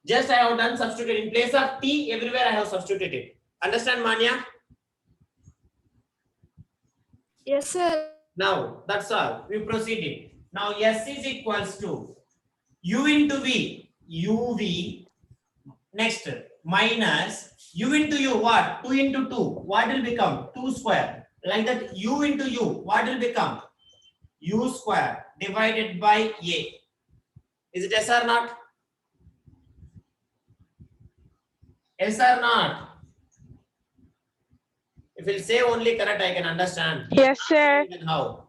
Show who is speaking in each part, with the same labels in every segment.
Speaker 1: Just I have done substituted in place of t. Everywhere I have substituted. Understand, Manya?
Speaker 2: Yes, sir.
Speaker 1: Now that's all. We proceeded. Now S is equals to U into V. UV. Next minus U into U. What? 2 into 2. What will become? 2 square. Like that. U into U. What will become? U square divided by A. Is it yes or not? Yes or not? If you say only correct, I can understand.
Speaker 3: Yes, sir.
Speaker 1: How?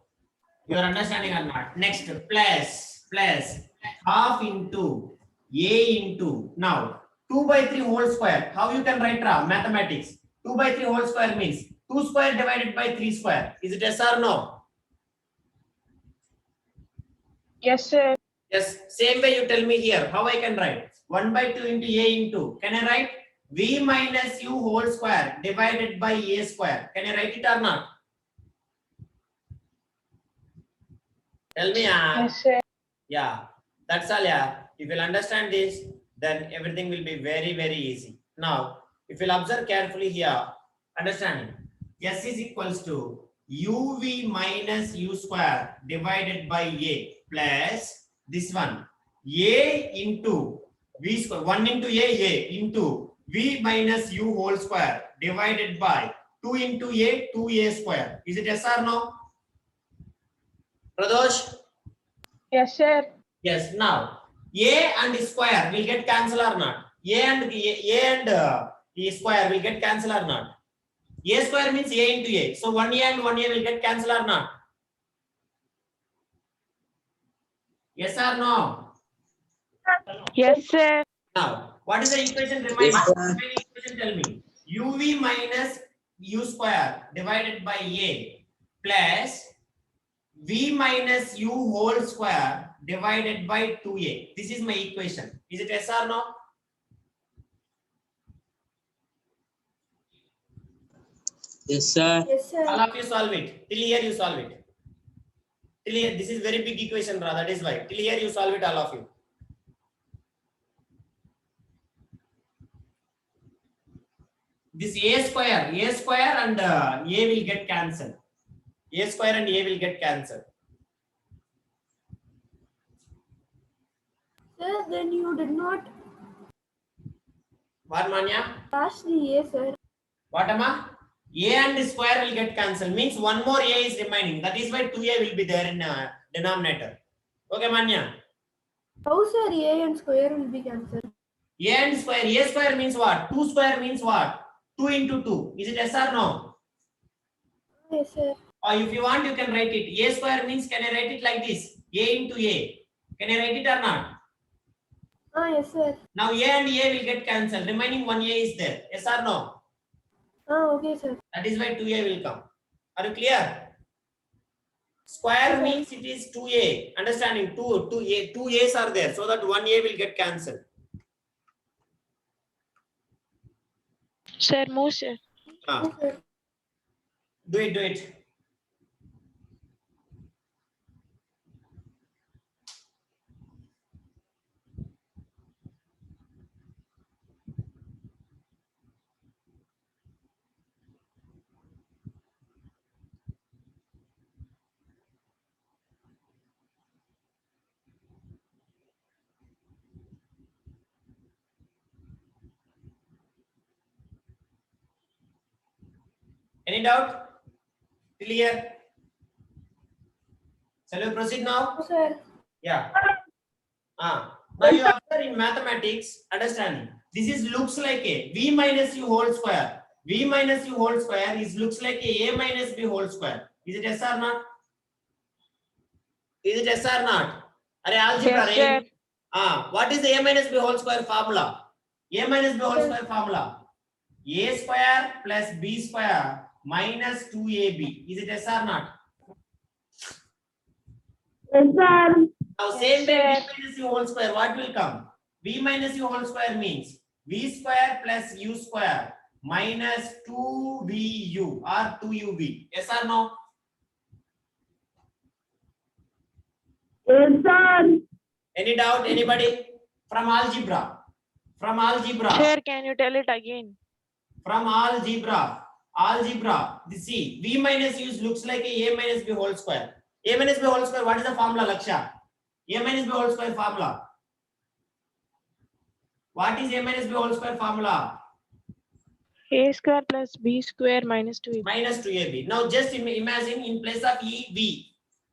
Speaker 1: You are understanding or not? Next, plus half into A into, now 2 by 3 whole square. How you can write mathematics? 2 by 3 whole square means 2 square divided by 3 square. Is it yes or no?
Speaker 3: Yes, sir.
Speaker 1: Yes. Same way you tell me here. How I can write? 1 by 2 into A into. Can I write? V minus U whole square divided by A square. Can I write it or not? Tell me.
Speaker 3: Yes, sir.
Speaker 1: Yeah, that's all. Yeah, if you'll understand this, then everything will be very, very easy. Now, if you'll observe carefully here, understanding S is equals to UV minus U square divided by A plus this one A into V square, 1 into A into V minus U whole square divided by 2 into A, 2A square. Is it yes or no? Pradosh?
Speaker 3: Yes, sir.
Speaker 1: Yes. Now A and square will get cancelled or not? A and E square will get cancelled or not? A square means A into A. So 1A and 1A will get cancelled or not? Yes or no?
Speaker 3: Yes, sir.
Speaker 1: Now, what is the equation remaining? Remaining equation, tell me. UV minus U square divided by A plus V minus U whole square divided by 2A. This is my equation. Is it yes or no?
Speaker 4: Yes, sir.
Speaker 2: Yes, sir.
Speaker 1: All of you solve it. Till here you solve it. Till here, this is very big equation, brother. That is why. Till here you solve it, all of you. This A square and A will get cancelled. A square and A will get cancelled.
Speaker 2: Sir, then you did not
Speaker 1: What, Manya?
Speaker 2: pass the A, sir.
Speaker 1: What, Amma? A and square will get cancelled. Means one more A is remaining. That is why 2A will be there in denominator. Okay, Manya?
Speaker 2: How, sir, A and square will be cancelled?
Speaker 1: A and square. A square means what? 2 square means what? 2 into 2. Is it yes or no?
Speaker 2: Yes, sir.
Speaker 1: Or if you want, you can write it. A square means, can I write it like this? A into A. Can I write it or not?
Speaker 2: Yes, sir.
Speaker 1: Now A and A will get cancelled. Remaining 1A is there. Yes or no?
Speaker 2: Okay, sir.
Speaker 1: That is why 2A will come. Are you clear? Square
Speaker 2: Okay.
Speaker 1: means it is 2A. Understanding? 2 A's are there. So that 1A will get cancelled.
Speaker 3: Sir, move, sir.
Speaker 1: Ah,
Speaker 2: Yes, sir.
Speaker 1: do it. Any doubt? Clear? Shall we proceed now?
Speaker 2: Yes, sir.
Speaker 1: Yeah. Now you observe in mathematics, understanding. This is looks like a V minus U whole square. V minus U whole square is looks like a minus B whole square. Is it yes or not? Is it yes or not? Are algebra?
Speaker 3: Yes, sir.
Speaker 1: What is the A minus B whole square formula? A minus B whole square formula. A square plus B square minus 2AB. Is it yes or not?
Speaker 2: Yes, sir.
Speaker 1: Now
Speaker 3: Yes,
Speaker 1: same way
Speaker 3: sir.
Speaker 1: V minus U whole square, what will come? V minus U whole square means V square plus U square minus 2VU or 2UV. Yes or no?
Speaker 2: Yes, sir.
Speaker 1: Any doubt, anybody? From algebra. From algebra.
Speaker 3: Sir, can you tell it again?
Speaker 1: From algebra. This see, v minus u looks like a minus b whole square. A minus b whole square, what is the formula, Laksha? A minus b whole square formula. What is a minus b whole square formula?
Speaker 3: A square plus B square minus 2AB.
Speaker 1: Minus 2ab. Now just imagine in place of e, v,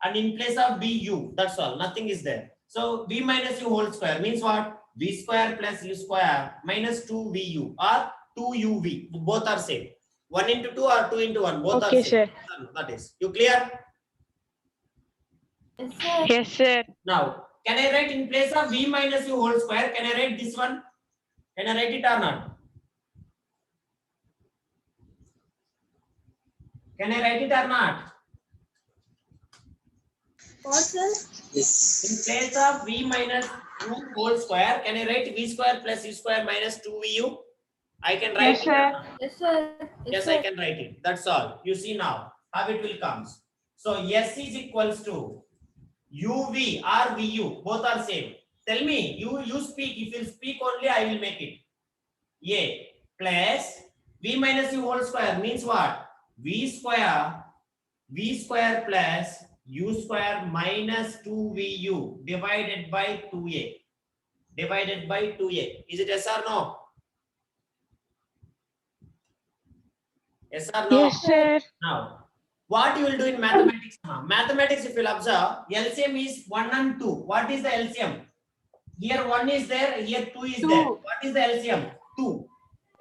Speaker 1: and in place of b, u. That's all. Nothing is there. So v minus u whole square means what? V square plus u square minus 2vu or 2uv. Both are same. 1 into 2 or 2 into 1. Both
Speaker 3: Okay,
Speaker 1: are same.
Speaker 3: sir.
Speaker 1: That is. You clear?
Speaker 2: Yes, sir.
Speaker 3: Yes, sir.
Speaker 1: Now, can I write in place of v minus u whole square? Can I write this one? Can I write it or not? Can I write it or not?
Speaker 2: What, sir?
Speaker 1: In
Speaker 4: Yes.
Speaker 1: place of v minus u whole square, can I write v square plus u square minus 2vu? I can write
Speaker 3: Yes,
Speaker 1: it.
Speaker 3: sir.
Speaker 1: or not?
Speaker 2: Yes, sir.
Speaker 1: Yes, I can write it. That's all. You see now how it will comes. So S is equals to UV or VU. Both are same. Tell me, you speak. If you speak only, I will make it. A plus V minus U whole square means what? V square plus U square minus 2VU divided by 2A. Divided by 2A. Is it yes or no? Yes or no?
Speaker 3: Yes, sir.
Speaker 1: Now, what you will do in mathematics? Mathematics, if you will observe, LCM is 1 and 2. What is the LCM? Here 1 is there, here 2 is there.
Speaker 3: Two.
Speaker 1: What is the LCM? 2.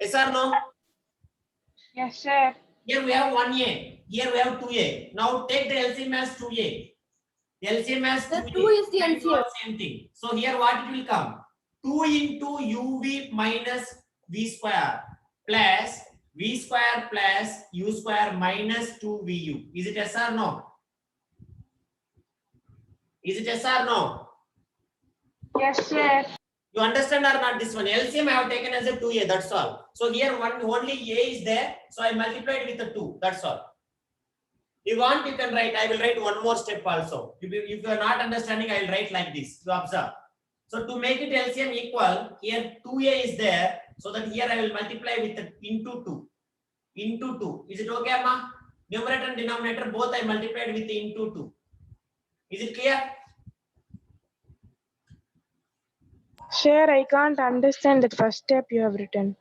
Speaker 1: Yes or no?
Speaker 3: Yes, sir.
Speaker 1: Here we have 1A. Here we have 2A. Now take the LCM as 2A. The LCM as
Speaker 2: The
Speaker 1: 2A.
Speaker 2: 2 is the
Speaker 1: And
Speaker 2: LCM.
Speaker 1: Same thing. So here what it will come? 2 into UV minus V square plus V square plus U square minus 2VU. Is it yes or no? Is it yes or no?
Speaker 3: Yes, sir.
Speaker 1: You understand or not this one? LCM I have taken as a 2A, that's all. So here only A is there. So I multiplied with the 2, that's all. If you want, you can write. I will write one more step also. If you are not understanding, I will write like this. You observe. So to make it LCM equal, here 2A is there. So that here I will multiply with the into 2. Into 2. Is it okay, Amma? Numerator and denominator both I multiplied with the into 2. Is it clear?
Speaker 3: Sir, I can't understand the first step you have written.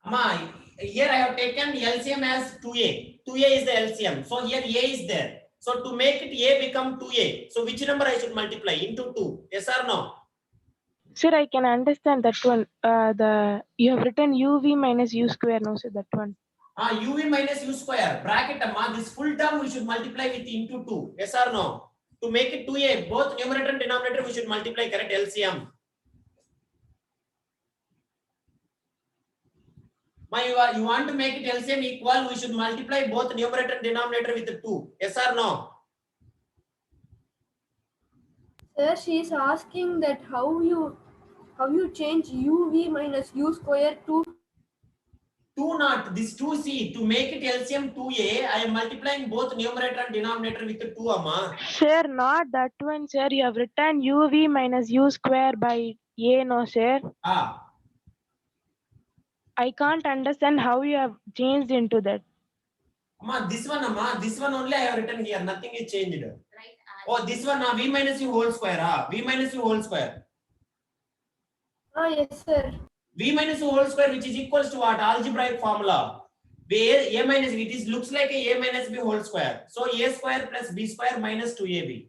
Speaker 1: Amma, here I have taken LCM as 2A. 2A is the LCM. So here A is there. So to make it A become 2A. So which number I should multiply? Into 2. Yes or no?
Speaker 3: Sir, I can understand that one. You have written UV minus U square. No, sir, that one.
Speaker 1: UV minus U square. Bracket, Amma. This full term we should multiply with into 2. Yes or no? To make it 2A, both numerator and denominator we should multiply, correct? LCM. You want to make it LCM equal, we should multiply both numerator and denominator with the 2. Yes or no?
Speaker 2: Sir, she is asking that how you change UV minus U square to
Speaker 1: 2 not. This 2C. To make it LCM 2A, I am multiplying both numerator and denominator with the 2, Amma.
Speaker 3: Sir, not that one, sir. You have written UV minus U square by A. No, sir. I can't understand how you have changed into that.
Speaker 1: Amma, this one only I have written here. Nothing is changed. Oh, this one, V minus U whole square. V minus U whole square.
Speaker 2: yes, sir.
Speaker 1: V minus U whole square, which is equals to what? Algebraic formula. Where A minus B, it looks like a minus B whole square. So A square plus B square minus 2AB.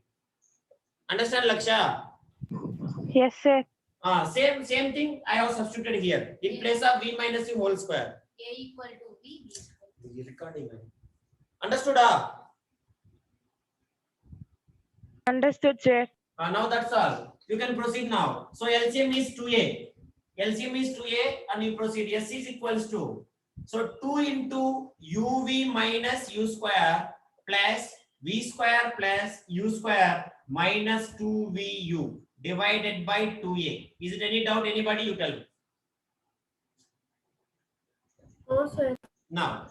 Speaker 1: Understand, Laksha?
Speaker 3: Yes, sir.
Speaker 1: Same thing I have substituted here. In place of V minus U whole square.
Speaker 5: A equal to B.
Speaker 1: Recording. Understood?
Speaker 3: Understood, sir.
Speaker 1: Now that's all. You can proceed now. So LCM is 2A. LCM is 2A and you proceed. S is equals to. So 2 into UV minus U square plus V square plus U square minus 2VU divided by 2A. Is it any doubt? Anybody? You tell me.
Speaker 2: No, sir.
Speaker 1: Now,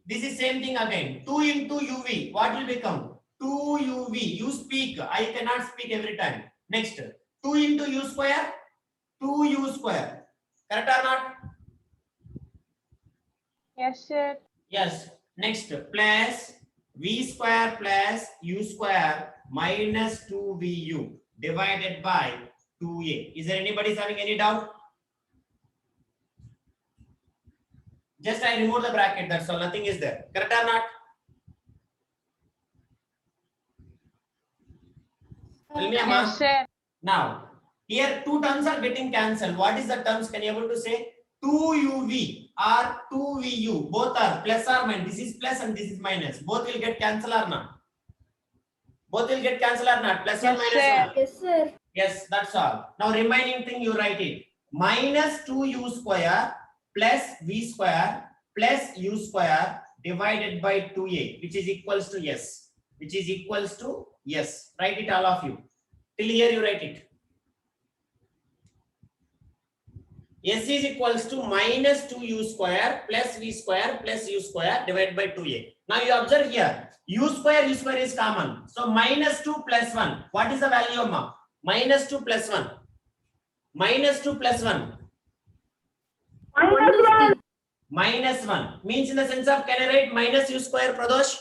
Speaker 1: this is same thing again. 2 into UV. What will become? 2UV. You speak. I cannot speak every time. Next. 2 into U square. 2U square. Correct or not?
Speaker 3: Yes, sir.
Speaker 1: Yes. Next, plus v square plus u square minus 2vu divided by 2a. Is there anybody having any doubt? Just I remove the bracket, that's all. Nothing is there. Correct or not? Tell me, Amma.
Speaker 3: Yes, sir.
Speaker 1: Now, here two terms are getting cancelled. What is the terms? Can you able to say? 2uv or 2vu. Both are plus or minus. This is plus and this is minus. Both will get cancelled or not? Both will get cancelled or not? Plus or
Speaker 3: Yes,
Speaker 1: minus
Speaker 3: sir.
Speaker 1: one?
Speaker 2: Yes, sir.
Speaker 1: Yes, that's all. Now remaining thing you write it. Minus 2u square plus v square plus u square divided by 2a, which is equals to yes. Which is equals to yes. Write it all of you. Till here you write it. S is equals to minus 2u square plus v square plus u square divided by 2a. Now you observe here, u square is common. So minus 2 plus 1. What is the value, Amma? Minus 2 plus 1. Minus 2 plus 1. Minus 1. Means in the sense of, can I write minus u square, Pradosh?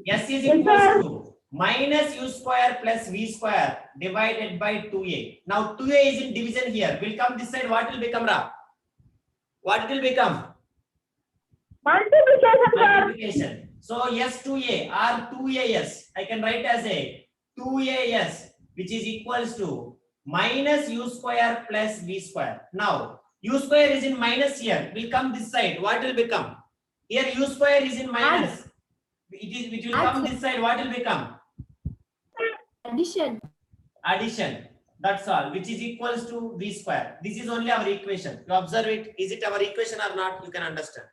Speaker 1: S is equals to minus u square plus v square divided by 2a. Now 2a is in division here. Will come this side. What will become, Ra? What will become? Multiplication. So s 2a or 2as. I can write as a 2as, which is equals to minus u square plus v square. Now u square is in minus here. Will come this side. What will become? Here u square is in minus. It will come this side. What will become?
Speaker 2: Addition.
Speaker 1: Addition. That's all, which is equals to v square. This is only our equation. You observe it. Is it our equation or not? You can understand.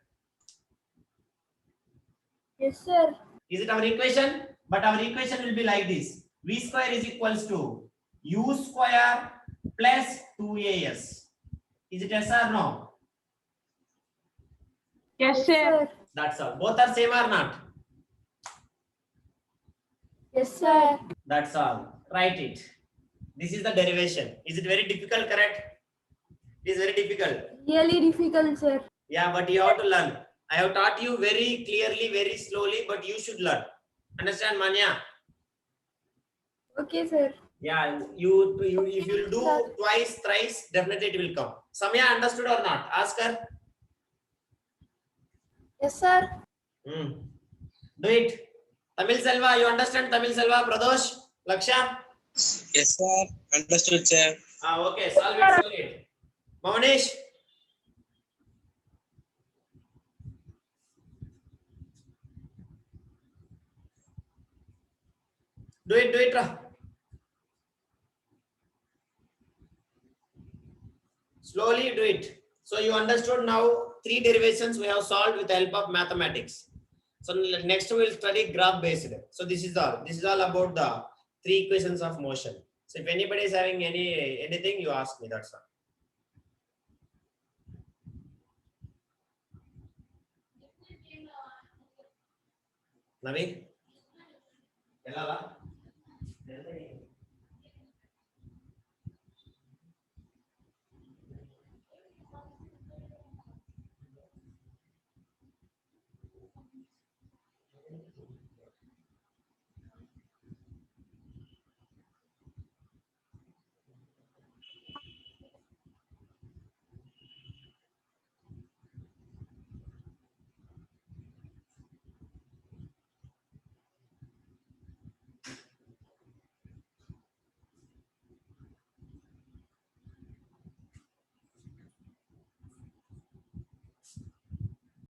Speaker 2: Yes, sir.
Speaker 1: Is it our equation? But our equation will be like this. V square is equals to u square plus 2as. Is it yes or no?
Speaker 3: Yes, sir.
Speaker 1: That's all. Both are same or not?
Speaker 2: Yes, sir.
Speaker 1: That's all. Write it. This is the derivation. Is it very difficult, correct? It is very difficult.
Speaker 2: Really difficult, sir.
Speaker 1: Yeah, but you have to learn. I have taught you very clearly, very slowly, but you should learn. Understand, Manya?
Speaker 2: Okay, sir.
Speaker 1: Yeah, you if you do twice, thrice, definitely it will come. Samya understood or not? Ask her.
Speaker 2: Yes, sir.
Speaker 1: Do it. Tamil Selva, you understand Tamil Selva? Pradosh, Laksha?
Speaker 4: Yes, sir. Understood, sir.
Speaker 1: Okay, solve it. Mavanish? Do it, Ra. Slowly do it. So you understood now 3 derivations we have solved with the help of mathematics. So next we will study graph based. So this is all. This is all about the 3 equations of motion. So if anybody is having anything, you ask me. That's all. Navi?